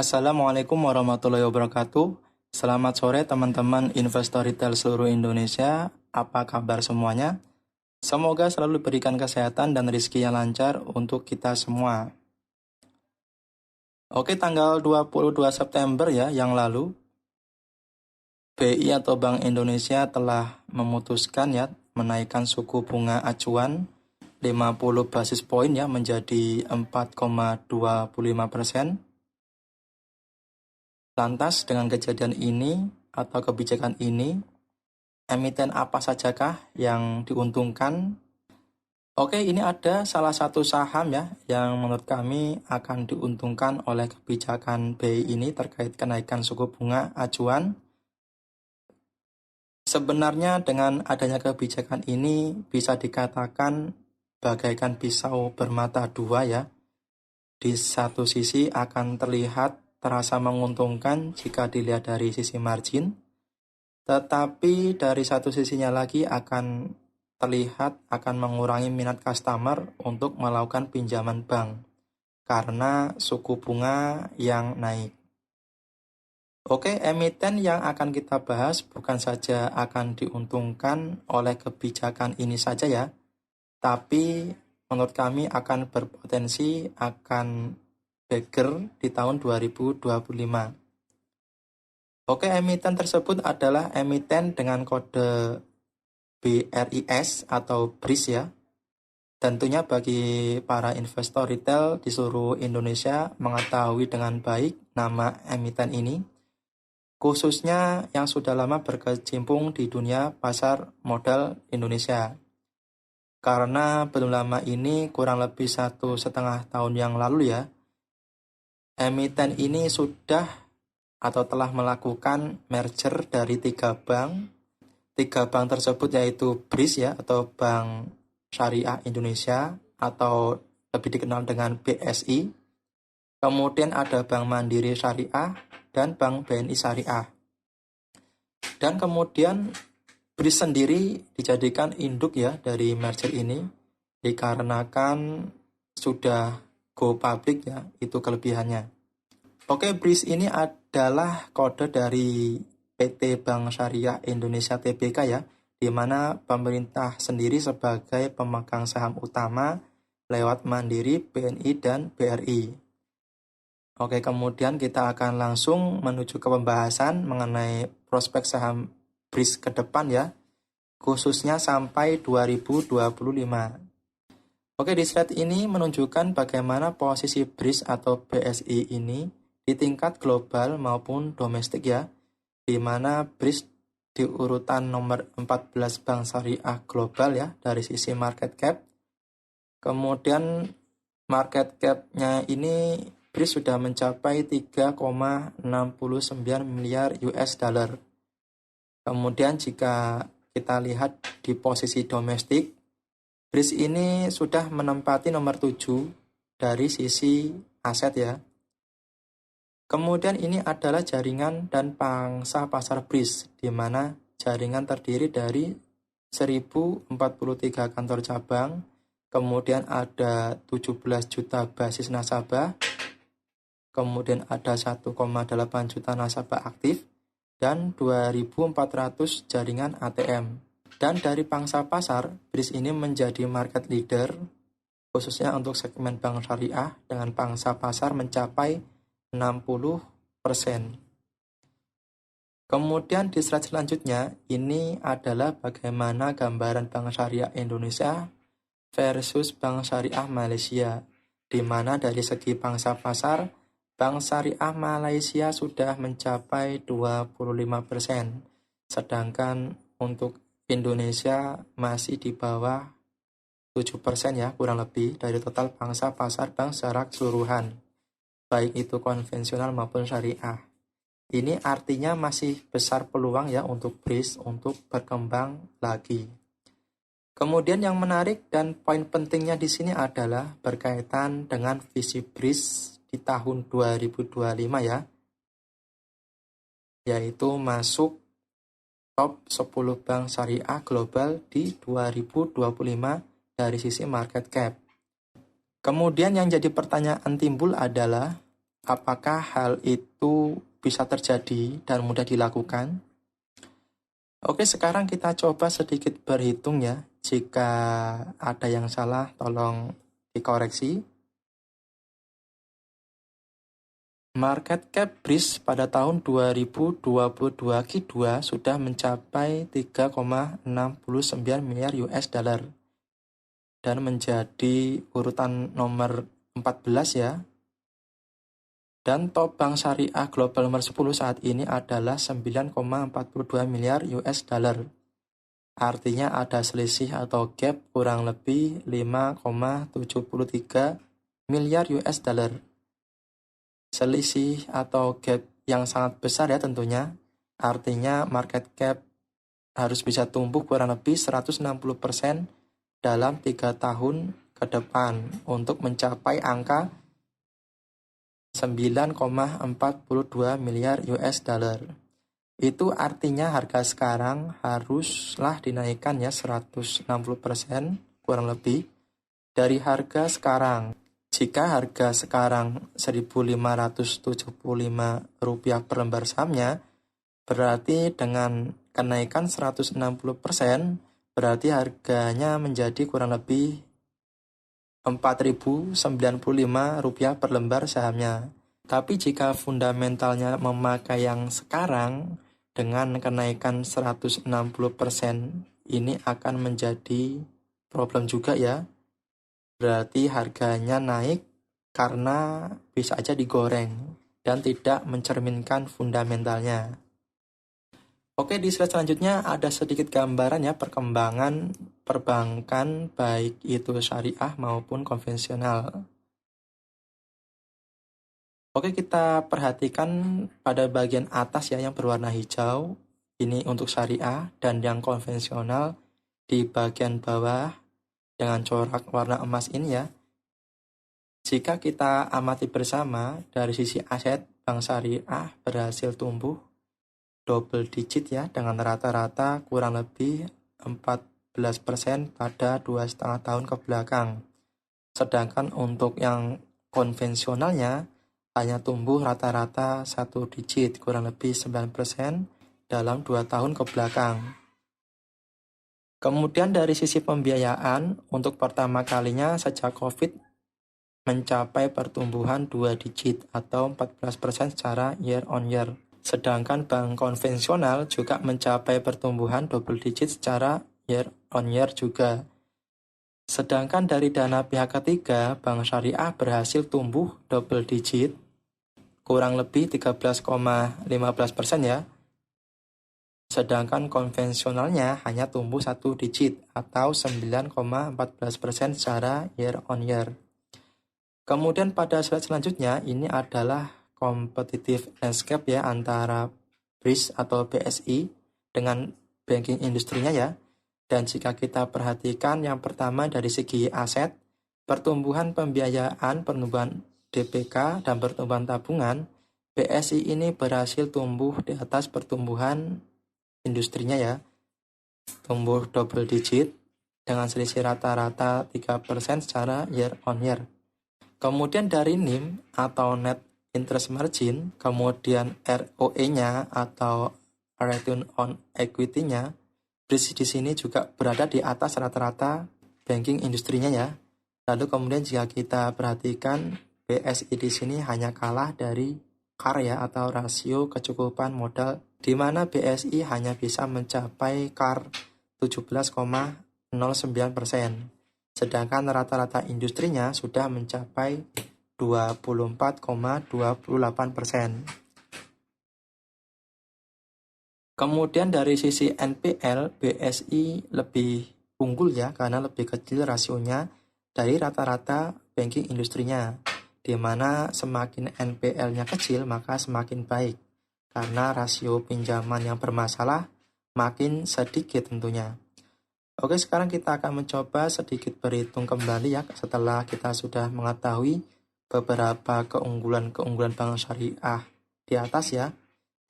Assalamualaikum warahmatullahi wabarakatuh. Selamat sore teman-teman investor retail seluruh Indonesia. Apa kabar semuanya? Semoga selalu diberikan kesehatan dan rezeki yang lancar untuk kita semua. Oke, tanggal 22 September ya yang lalu, BI atau Bank Indonesia telah memutuskan ya menaikkan suku bunga acuan 50 basis poin ya menjadi 4,25%. Lantas dengan kejadian ini atau kebijakan ini, emiten apa sajakah yang diuntungkan? Oke, ini ada salah satu saham ya yang menurut kami akan diuntungkan oleh kebijakan BI ini terkait kenaikan suku bunga acuan. Sebenarnya dengan adanya kebijakan ini bisa dikatakan bagaikan pisau bermata dua ya. Di satu sisi akan terlihat terasa menguntungkan jika dilihat dari sisi margin, tetapi dari satu sisinya lagi akan terlihat akan mengurangi minat customer untuk melakukan pinjaman bank karena suku bunga yang naik. Oke, emiten yang akan kita bahas bukan saja akan diuntungkan oleh kebijakan ini saja ya, tapi menurut kami akan berpotensi akan beggar di tahun 2025. Oke, emiten tersebut adalah emiten dengan kode BRIS atau BRIS ya. Tentunya bagi para investor retail di seluruh Indonesia mengetahui dengan baik nama emiten ini, khususnya yang sudah lama berkecimpung di dunia pasar modal Indonesia. Karena belum lama ini kurang lebih 1,5 tahun yang lalu ya, emiten ini sudah atau telah melakukan merger dari 3 bank. 3 bank tersebut yaitu BRIS ya atau Bank Syariah Indonesia atau lebih dikenal dengan BSI. Kemudian ada Bank Mandiri Syariah dan Bank BNI Syariah. Dan kemudian BRIS sendiri dijadikan induk ya dari merger ini dikarenakan sudah go public ya, itu kelebihannya. Oke, BRIS ini adalah kode dari PT Bank Syariah Indonesia Tbk ya, di mana pemerintah sendiri sebagai pemegang saham utama lewat Mandiri, BNI, dan BRI. Oke, kemudian kita akan langsung menuju ke pembahasan mengenai prospek saham BRIS ke depan ya, khususnya sampai 2025. Oke, di slide ini menunjukkan bagaimana posisi BRIS atau BSI ini di tingkat global maupun domestik ya, di mana BRIS di urutan nomor 14 bank syariah global ya dari sisi market cap. Kemudian market cap-nya ini BRIS sudah mencapai 3,69 miliar US dollar. Kemudian jika kita lihat di posisi domestik, BRIS ini sudah menempati nomor 7 dari sisi aset ya. Kemudian ini adalah jaringan dan pangsa pasar BRIS, di mana jaringan terdiri dari 1043 kantor cabang, kemudian ada 17 juta basis nasabah, kemudian ada 1,8 juta nasabah aktif, dan 2.400 jaringan ATM. Dan dari pangsa pasar, BRIS ini menjadi market leader, khususnya untuk segmen bank syariah, dengan pangsa pasar mencapai 60%. Kemudian di slide selanjutnya, ini adalah bagaimana gambaran Bank Syariah Indonesia versus Bank Syariah Malaysia, di mana dari segi pangsa pasar, Bank Syariah Malaysia sudah mencapai 25%, sedangkan untuk Indonesia masih di bawah 7% ya, kurang lebih dari total pangsa pasar bank secara keseluruhan, baik itu konvensional maupun syariah. Ini artinya masih besar peluang ya untuk BRIS untuk berkembang lagi. Kemudian yang menarik dan poin pentingnya di sini adalah berkaitan dengan visi BRIS di tahun 2025 ya, yaitu masuk top 10 bank syariah global di 2025 dari sisi market cap. Kemudian yang jadi pertanyaan timbul adalah, apakah hal itu bisa terjadi dan mudah dilakukan? Oke, sekarang kita coba sedikit berhitung ya. Jika ada yang salah, tolong dikoreksi. Market cap BRIS pada tahun 2022 Q2 sudah mencapai 3,69 miliar US dollar dan menjadi urutan nomor 14 ya. Dan top bank syariah global nomor 10 saat ini adalah 9,42 miliar US dollar. Artinya ada selisih atau gap kurang lebih 5,73 miliar US dollar. Selisih atau gap yang sangat besar ya tentunya. Artinya market cap harus bisa tumbuh kurang lebih 160% dalam 3 tahun ke depan untuk mencapai angka 9,42 miliar US dollar. Itu artinya harga sekarang haruslah dinaikkan ya 160% kurang lebih dari harga sekarang. Jika harga sekarang Rp1.575 per lembar sahamnya, berarti dengan kenaikan 160% berarti harganya menjadi kurang lebih Rp4.095 per lembar sahamnya. Tapi jika fundamentalnya memakai yang sekarang dengan kenaikan 160% ini akan menjadi problem juga ya. Berarti harganya naik karena bisa aja digoreng dan tidak mencerminkan fundamentalnya. Oke, di slide selanjutnya ada sedikit gambaran ya perkembangan perbankan baik itu syariah maupun konvensional. Oke, kita perhatikan pada bagian atas ya yang berwarna hijau, ini untuk syariah, dan yang konvensional di bagian bawah dengan corak warna emas ini ya. Jika kita amati bersama dari sisi aset, bank syariah berhasil tumbuh double digit ya dengan rata-rata kurang lebih 14% pada 2,5 tahun ke belakang. Sedangkan untuk yang konvensionalnya hanya tumbuh rata-rata 1 digit kurang lebih 9% dalam 2 tahun ke belakang. Kemudian dari sisi pembiayaan untuk pertama kalinya sejak COVID mencapai pertumbuhan 2 digit atau 14% secara year on year. Sedangkan bank konvensional juga mencapai pertumbuhan double digit secara year on year juga. Sedangkan dari dana pihak ketiga, bank syariah berhasil tumbuh double digit, kurang lebih 13,15% ya. Sedangkan konvensionalnya hanya tumbuh 1 digit atau 9,14% secara year on year. Kemudian pada slide selanjutnya ini adalah competitive landscape ya antara BRIS atau BSI dengan banking industrinya ya. Dan jika kita perhatikan yang pertama dari segi aset, pertumbuhan pembiayaan, pertumbuhan DPK dan pertumbuhan tabungan, BSI ini berhasil tumbuh di atas pertumbuhan industrinya ya. Tumbuh double digit dengan selisih rata-rata 3% secara year on year. Kemudian dari NIM atau net interest margin, kemudian ROE-nya atau return on equity-nya, BRIS di sini juga berada di atas rata-rata banking industrinya ya. Lalu kemudian jika kita perhatikan BSI di sini hanya kalah dari CAR ya atau rasio kecukupan modal, di mana BSI hanya bisa mencapai CAR 17,09%. Sedangkan rata-rata industrinya sudah mencapai 24,28%. Kemudian dari sisi NPL, BSI lebih unggul ya karena lebih kecil rasionya dari rata-rata banking industrinya. Di mana semakin NPL-nya kecil maka semakin baik karena rasio pinjaman yang bermasalah makin sedikit tentunya. Oke, sekarang kita akan mencoba sedikit berhitung kembali ya setelah kita sudah mengetahui beberapa keunggulan-keunggulan bank syariah di atas ya.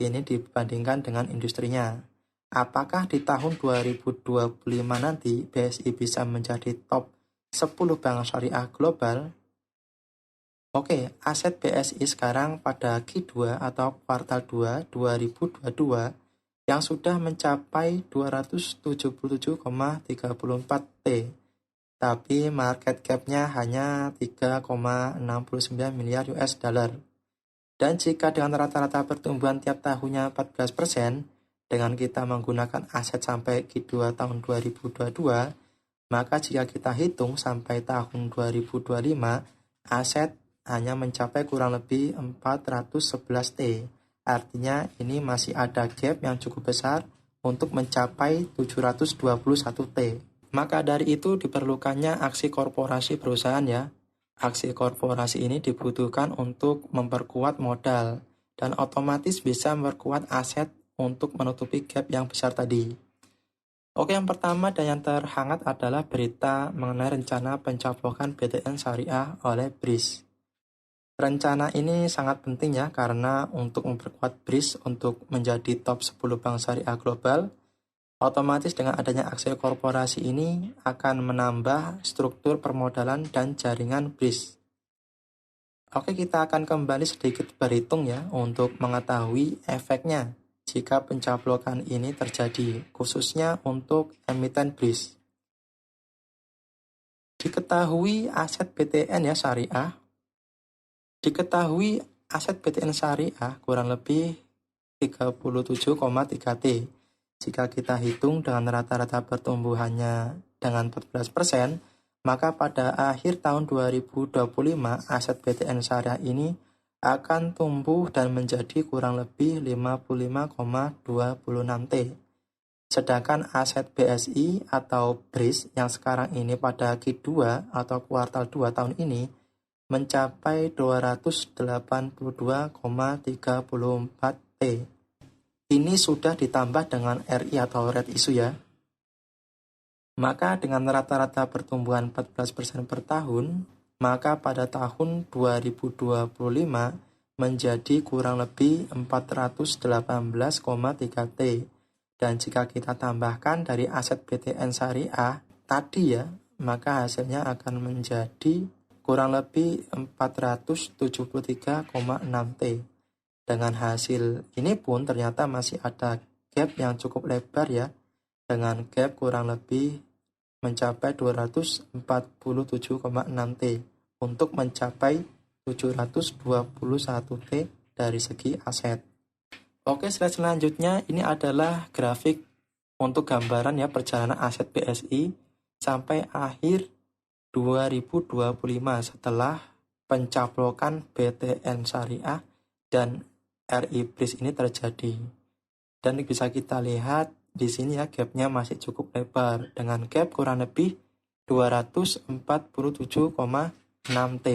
Ini dibandingkan dengan industrinya. Apakah di tahun 2025 nanti BSI bisa menjadi top 10 bank syariah global? Oke, aset BSI sekarang pada Q2 atau kuartal 2 2022 yang sudah mencapai 277,34 T, tapi market cap-nya hanya 3,69 miliar US dollar. Dan jika dengan rata-rata pertumbuhan tiap tahunnya 14%, dengan kita menggunakan aset sampai Q2 tahun 2022, maka jika kita hitung sampai tahun 2025, aset hanya mencapai kurang lebih 411 T. Artinya ini masih ada gap yang cukup besar untuk mencapai 721 T. Maka dari itu diperlukannya aksi korporasi perusahaan ya. Aksi korporasi ini dibutuhkan untuk memperkuat modal dan otomatis bisa memperkuat aset untuk menutupi gap yang besar tadi. Oke, yang pertama dan yang terhangat adalah berita mengenai rencana pencaplokan BTN Syariah oleh BRIS. Rencana ini sangat penting ya, karena untuk memperkuat BRIS untuk menjadi top 10 bank syariah global, otomatis dengan adanya aksi korporasi ini akan menambah struktur permodalan dan jaringan BRIS. Oke, kita akan kembali sedikit berhitung ya untuk mengetahui efeknya jika pencaplokan ini terjadi, khususnya untuk emiten BRIS. Diketahui aset BTN ya syariah kurang lebih 37,3 T. Jika kita hitung dengan rata-rata pertumbuhannya dengan 14%, maka pada akhir tahun 2025 aset BTN syariah ini akan tumbuh dan menjadi kurang lebih 55,26 T. Sedangkan aset BSI atau BRIS yang sekarang ini pada Q2 atau kuartal 2 tahun ini mencapai 282,34 T. Ini sudah ditambah dengan RI atau red issue ya. Maka dengan rata-rata pertumbuhan 14% per tahun, maka pada tahun 2025 menjadi kurang lebih 418,3 T. Dan jika kita tambahkan dari aset BTN Syariah tadi ya, maka hasilnya akan menjadi kurang lebih 473,6 T. Dengan hasil ini pun ternyata masih ada gap yang cukup lebar ya, dengan gap kurang lebih mencapai 247,6 T untuk mencapai 721 T dari segi aset. Oke, slide selanjutnya ini adalah grafik untuk gambaran ya perjalanan aset BSI sampai akhir 2025 setelah pencaplokan BTN Syariah dan RI BRIS ini terjadi. Dan bisa kita lihat di sini ya, gapnya masih cukup lebar dengan gap kurang lebih 247,6 T.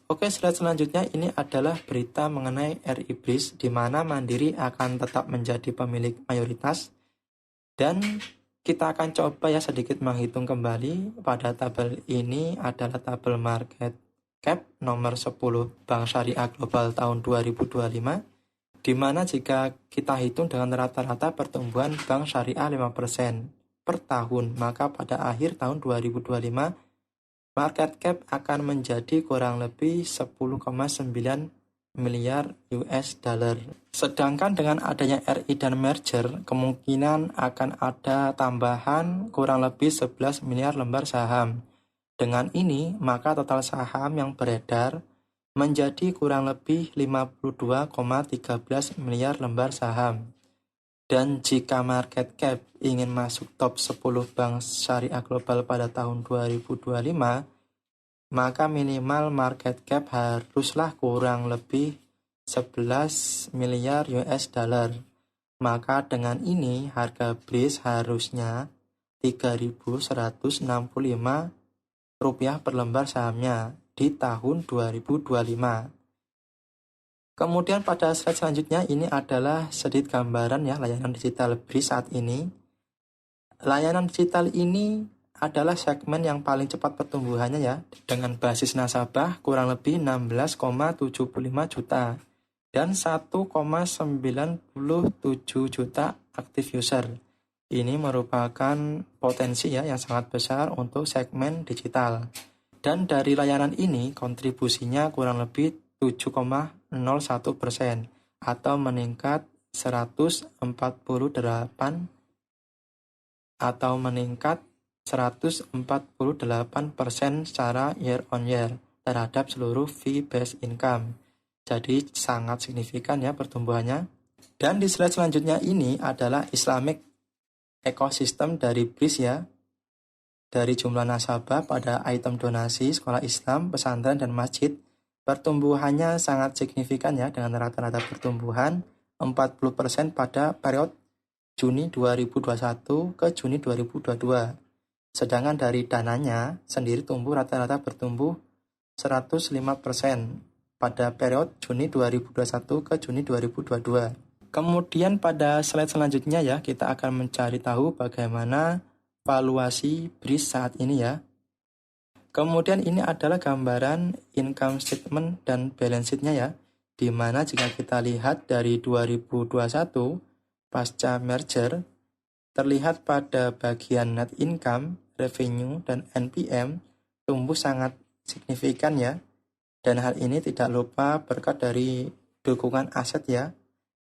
Oke, slide selanjutnya ini adalah berita mengenai RI BRIS di mana Mandiri akan tetap menjadi pemilik mayoritas. Dan kita akan coba ya sedikit menghitung kembali. Pada tabel ini adalah tabel market cap nomor 10 Bank Syariah Global tahun 2025, di mana jika kita hitung dengan rata-rata pertumbuhan Bank Syariah 5% per tahun, maka pada akhir tahun 2025 market cap akan menjadi kurang lebih 10,9 miliar US dollar. Sedangkan dengan adanya RI dan merger, kemungkinan akan ada tambahan kurang lebih 11 miliar lembar saham. Dengan ini, maka total saham yang beredar menjadi kurang lebih 52,13 miliar lembar saham. Dan jika market cap ingin masuk top 10 bank syariah global pada tahun 2025, maka minimal market cap haruslah kurang lebih 11 miliar US dollar. Maka dengan ini harga BRIS harusnya 3.165 rupiah per lembar sahamnya di tahun 2025. Kemudian pada slide selanjutnya ini adalah sedikit gambaran ya layanan digital BRIS saat ini. Layanan digital ini adalah segmen yang paling cepat pertumbuhannya ya, dengan basis nasabah kurang lebih 16,75 juta dan 1,97 juta aktif user. Ini merupakan potensi ya yang sangat besar untuk segmen digital. Dan dari layanan ini kontribusinya kurang lebih 7,01% atau meningkat 148% secara year on year terhadap seluruh fee-based income. Jadi sangat signifikan ya pertumbuhannya. Dan di slide selanjutnya ini adalah Islamic ekosistem dari BRIS ya. Dari jumlah nasabah pada item donasi sekolah Islam, pesantren, dan masjid, pertumbuhannya sangat signifikan ya dengan rata-rata pertumbuhan 40% pada periode Juni 2021 ke Juni 2022. Sedangkan dari dananya sendiri rata-rata bertumbuh 105% pada periode Juni 2021 ke Juni 2022. Kemudian pada slide selanjutnya ya, kita akan mencari tahu bagaimana valuasi BRIS saat ini ya. Kemudian ini adalah gambaran income statement dan balance sheet-nya ya, di mana jika kita lihat dari 2021 pasca merger, terlihat pada bagian net income, revenue, dan NPM tumbuh sangat signifikan ya. Dan hal ini tidak lupa berkat dari dukungan aset ya,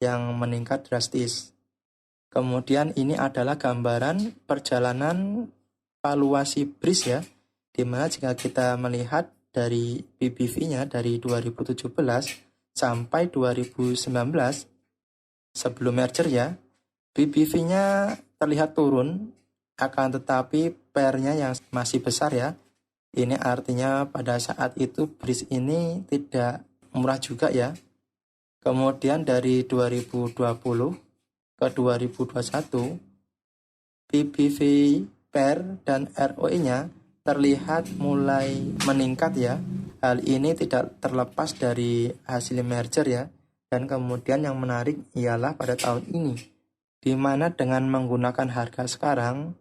yang meningkat drastis. Kemudian ini adalah gambaran perjalanan valuasi BRIS ya, di mana jika kita melihat dari PBV-nya dari 2017 sampai 2019 sebelum merger ya, PBV-nya terlihat turun, akan tetapi PER-nya yang masih besar ya. Ini artinya pada saat itu BRIS ini tidak murah juga ya. Kemudian dari 2020 ke 2021, PBV PER dan ROE-nya terlihat mulai meningkat ya. Hal ini tidak terlepas dari hasil merger ya. Dan kemudian yang menarik ialah pada tahun ini, di mana dengan menggunakan harga sekarang,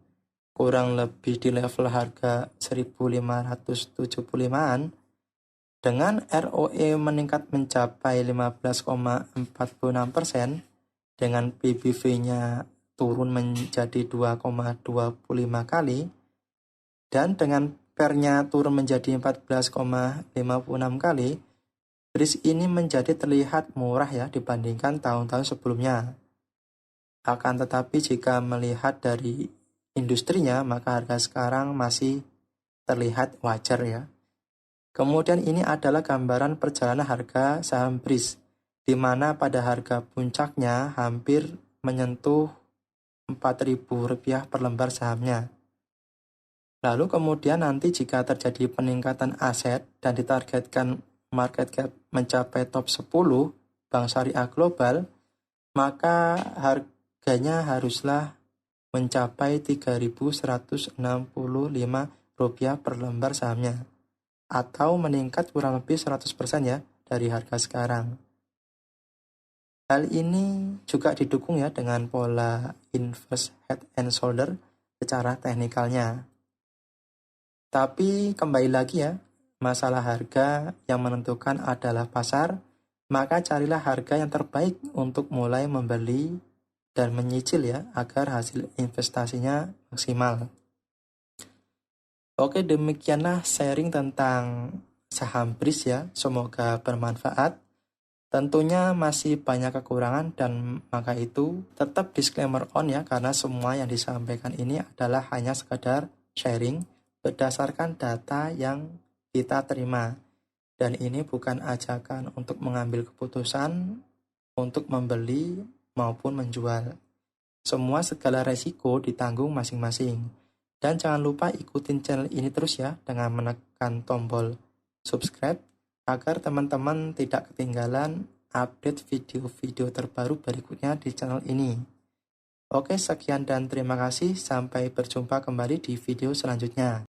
kurang lebih di level harga 1.575-an, dengan ROE meningkat mencapai 15,46%, dengan PBV-nya turun menjadi 2,25 kali, dan dengan PER-nya turun menjadi 14,56 kali, BRIS ini menjadi terlihat murah ya dibandingkan tahun-tahun sebelumnya. Akan tetapi jika melihat dari industrinya, maka harga sekarang masih terlihat wajar ya. Kemudian ini adalah gambaran perjalanan harga saham BRIS, di mana pada harga puncaknya hampir menyentuh Rp4.000 per lembar sahamnya. Lalu kemudian nanti jika terjadi peningkatan aset dan ditargetkan market cap mencapai top 10 bank syariah global, maka harganya haruslah mencapai Rp3.165 per lembar sahamnya, atau meningkat kurang lebih 100% ya dari harga sekarang. Hal ini juga didukung ya dengan pola inverse head and shoulder secara teknikalnya. Tapi kembali lagi ya, masalah harga yang menentukan adalah pasar, maka carilah harga yang terbaik untuk mulai membeli dan menyicil ya, agar hasil investasinya maksimal. Oke, demikianlah sharing tentang saham BRIS ya, semoga bermanfaat. Tentunya masih banyak kekurangan dan maka itu tetap disclaimer on ya, karena semua yang disampaikan ini adalah hanya sekadar sharing berdasarkan data yang kita terima. Dan ini bukan ajakan untuk mengambil keputusan untuk membeli maupun menjual. Semua segala resiko ditanggung masing-masing. Dan jangan lupa ikutin channel ini terus ya dengan menekan tombol subscribe agar teman-teman tidak ketinggalan update video-video terbaru berikutnya di channel ini. Oke, sekian dan terima kasih. Sampai berjumpa kembali di video selanjutnya.